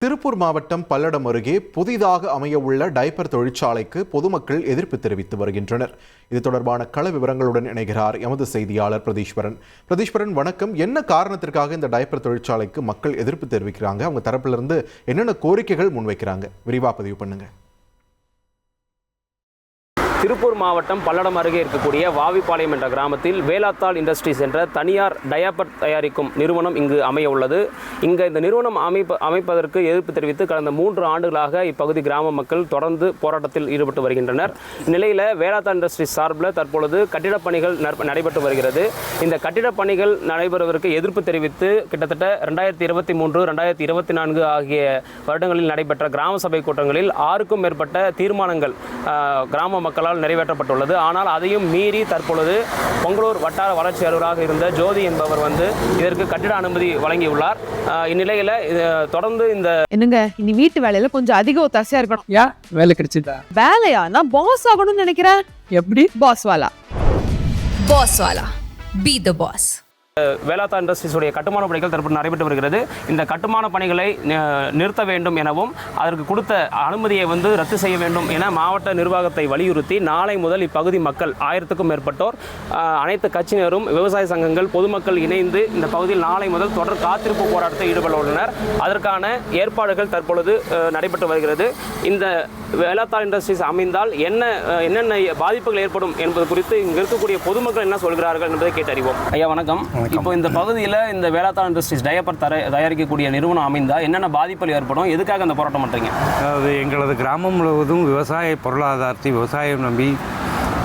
திருப்பூர் மாவட்டம் பல்லடம் அருகே புதிதாக அமையவுள்ள டைப்பர் தொழிற்சாலைக்கு பொதுமக்கள் எதிர்ப்பு தெரிவித்து வருகின்றனர். இது தொடர்பான கள விவரங்களுடன் இணைகிறார் எமது செய்தியாளர் பிரதீஸ்வரன். வணக்கம். என்ன காரணத்திற்காக இந்த டைப்பர் தொழிற்சாலைக்கு மக்கள் எதிர்ப்பு தெரிவிக்கிறாங்க? அவங்க தரப்பிலிருந்து என்னென்ன கோரிக்கைகள் முன்வைக்கிறாங்க? விரிவாக பதிவு பண்ணுங்க. திருப்பூர் மாவட்டம் பல்லடம் அருகே இருக்கக்கூடிய வாவிப்பாளையம் என்ற கிராமத்தில் வேலாத்தாள் இண்டஸ்ட்ரீஸ் என்ற தனியார் டயாப்பர் தயாரிக்கும் நிறுவனம் இங்கு அமைய உள்ளது. இந்த நிறுவனம் அமைப்பதற்கு எதிர்ப்பு தெரிவித்து கடந்த 3 ஆண்டுகளாக இப்பகுதி கிராம மக்கள் தொடர்ந்து போராட்டத்தில் ஈடுபட்டு வருகின்றனர். இந்நிலையில் வேலாத்தாள் இண்டஸ்ட்ரீஸ் சார்பில் தற்பொழுது கட்டிடப் பணிகள் நடைபெற்று வருகிறது. இந்த கட்டிடப் பணிகள் நடைபெறுவதற்கு எதிர்ப்பு தெரிவித்து கிட்டத்தட்ட 2023, 2024 ஆகிய வருடங்களில் நடைபெற்ற கிராம சபை கூட்டங்களில் 6க்கும் மேற்பட்ட தீர்மானங்கள் கிராம மக்களால் நிறைவேற்றப்பட்டுள்ளது. ஆனால் அதையும் மீறி தற்பொழுது பொங்கலூர் வட்டார வளர்ச்சி அலுவலராக இருந்த ஜோதி என்பவர் இதற்கு கட்டிட அனுமதி வழங்கியுள்ளார். இந்நிலையில தொடர்ந்து என்னங்க இனி வீட்டு வேலையில கொஞ்சம் அதிக ஒத்தாசையா இருக்கணும். வேலை கிடைச்சிட்டா? வேலையா? நான் பாஸ் ஆகணும்னு நினைக்கிறேன். எப்படி? பாஸ் வாலா பி தி பாஸ். வேலாத்தாள் இண்டஸ்ட்ரீஸுடைய கட்டுமான பணிகள் தற்போது நடைபெற்று வருகிறது. இந்த கட்டுமான பணிகளை நிறுத்த வேண்டும் எனவும் அதற்கு கொடுத்த அனுமதியை ரத்து செய்ய வேண்டும் என மாவட்ட நிர்வாகத்தை வலியுறுத்தி நாளை முதல் இப்பகுதி மக்கள் 1000க்கும் மேற்பட்டோர், அனைத்து கட்சியினரும், விவசாய சங்கங்கள், பொதுமக்கள் இணைந்து இந்த பகுதியில் நாளை முதல் தொடர் காத்திருப்பு போராட்டத்தில் ஈடுபட உள்ளனர். அதற்கான ஏற்பாடுகள் தற்பொழுது நடைபெற்று வருகிறது. இந்த வேலாத்தாள் இண்டஸ்ட்ரீஸ் அமைந்தால் என்னென்ன பாதிப்புகள் ஏற்படும் என்பது குறித்து இங்கு இருக்கக்கூடிய பொதுமக்கள் என்ன சொல்கிறார்கள் என்பதை கேட்டறிவோம். ஐயா வணக்கம். இப்போ இந்த பகுதியில் இந்த வேலாத்தாள் இண்டஸ்ட்ரீஸ் டயப்பர் தயாரிக்கக்கூடிய நிறுவனம் அமைந்தால் என்னென்ன பாதிப்புகள் ஏற்படும்? எதுக்காக அந்த போராட்டம் பண்ணுறீங்க? அதாவது எங்களது கிராமம் முழுவதும் விவசாய பொருளாதாரத்தை விவசாயம் நம்பி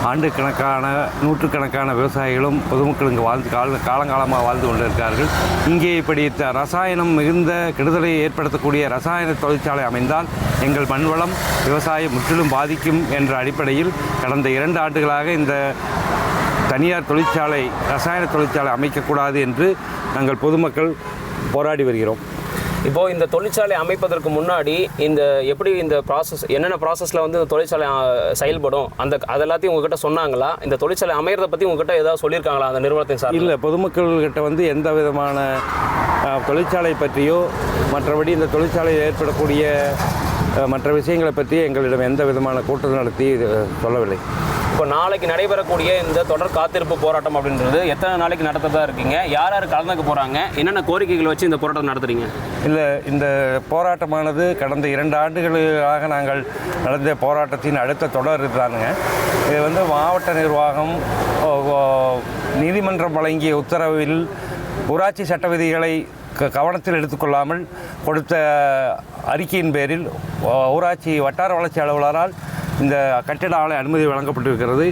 ஆண்டுக்கணக்கான நூற்றுக்கணக்கான விவசாயிகளும் பொதுமக்கள் இங்கு காலங்காலமாக வாழ்ந்து கொண்டிருக்கிறார்கள். இங்கே இப்படி ரசாயனம் மிகுந்த கெடுதலை ஏற்படுத்தக்கூடிய ரசாயன தொழிற்சாலை அமைந்தால் எங்கள் மண்வளம் விவசாயம் முற்றிலும் பாதிக்கும் என்ற அடிப்படையில் கடந்த 2 ஆண்டுகளாக இந்த தனியார் தொழிற்சாலை ரசாயன தொழிற்சாலை அமைக்கக்கூடாது என்று நாங்கள் பொதுமக்கள் போராடி வருகிறோம். இப்போது இந்த தொழிற்சாலை அமைப்பதற்கு முன்னாடி எப்படி இந்த ப்ராசஸ், என்னென்ன ப்ராசஸில் இந்த தொழிற்சாலை செயல்படும் அதெல்லாத்தையும் உங்ககிட்ட சொன்னாங்களா? இந்த தொழிற்சாலை அமைகிறத பற்றி உங்ககிட்ட ஏதாவது சொல்லியிருக்காங்களா அந்த நிறுவனத்தின் சார்? இல்லை, பொதுமக்கள்கிட்ட எந்த விதமான தொழிற்சாலை பற்றியோ மற்றபடி இந்த தொழிற்சாலையில் ஏற்படக்கூடிய மற்ற விஷயங்களை பற்றி எங்களிடம் எந்த விதமான கூட்டம் நடத்தி சொல்லவில்லை. இப்போ நாளைக்கு நடைபெறக்கூடிய இந்த தொடர் காத்திருப்பு போராட்டம் அப்படின்றது எத்தனை நாளைக்கு நடத்ததா இருக்கீங்க? யார் யார் கலந்துக்க போகிறாங்க? என்னென்ன கோரிக்கைகள் வச்சு இந்த போராட்டம் நடத்துறீங்க? இல்லை, இந்த போராட்டமானது கடந்த 2 ஆண்டுகளாக நாங்கள் நடந்த போராட்டத்தின் அடுத்த தொடர் இருக்கிறானுங்க. இது மாவட்ட நிர்வாகம் நீதிமன்றம் வழங்கிய உத்தரவில் ஊராட்சி சட்ட விதிகளை கவனத்தில் எடுத்துக்கொள்ளாமல் கொடுத்த அறிக்கையின் பேரில் ஊராட்சி வட்டார வளர்ச்சி அலுவலரால் இந்த கட்டிட ஆலை அனுமதி வழங்கப்பட்டிருக்கிறது.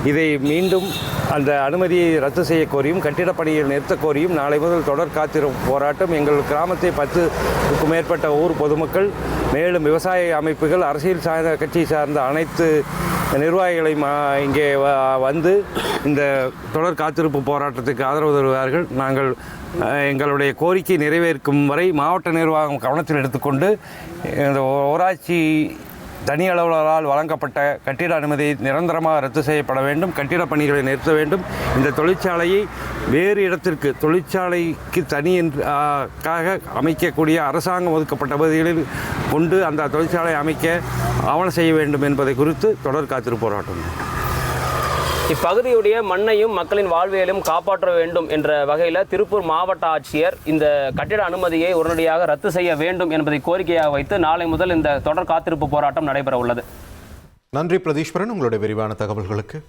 இதை மீண்டும் அந்த அனுமதியை ரத்து செய்ய கோரியும் கட்டிடப் பணியை நிறுத்த கோரியும் நாளை முதல் தொடர் காத்திருப்பு போராட்டம். எங்கள் கிராமத்தை 10க்கும் மேற்பட்ட ஊர் பொதுமக்கள், மேலும் விவசாய அமைப்புகள், அரசியல் சார்ந்த கட்சி சார்ந்த அனைத்து நிர்வாகிகளையும் இங்கே இந்த தொடர் காத்திருப்பு போராட்டத்துக்கு ஆதரவு தருவார்கள். நாங்கள் எங்களுடைய கோரிக்கை நிறைவேற்றும் வரை மாவட்ட நிர்வாகம் கவனத்தில் எடுத்துக்கொண்டு இந்த ஊராட்சி தனி அலுவலரால் வழங்கப்பட்ட கட்டிட அனுமதி நிரந்தரமாக ரத்து செய்யப்பட வேண்டும். கட்டிடப் பணிகளை நிறுத்த வேண்டும். இந்த தொழிற்சாலையை வேறு இடத்திற்கு தொழிற்சாலைக்கு தனியாக அமைக்கக்கூடிய அரசாங்கம் ஒதுக்கப்பட்ட பகுதிகளில் கொண்டு அந்த தொழிற்சாலை அமைக்க ஆவணம் செய்ய வேண்டும் என்பதை குறித்து தொடர் காத்திருப்பு போராட்டம். இப்பகுதியுடைய மண்ணையும் மக்களின் வாழ்வியலும் காப்பாற்ற வேண்டும் என்ற வகையில் திருப்பூர் மாவட்ட ஆட்சியர் இந்த கட்டிட அனுமதியை உடனடியாக ரத்து செய்ய வேண்டும் என்பதை கோரிக்கையாக வைத்து நாளை முதல் இந்த தொடர் காத்திருப்பு போராட்டம் நடைபெற உள்ளது. நன்றி பிரதீஸ்வரன், உங்களுடைய விரிவான தகவல்களுக்கு.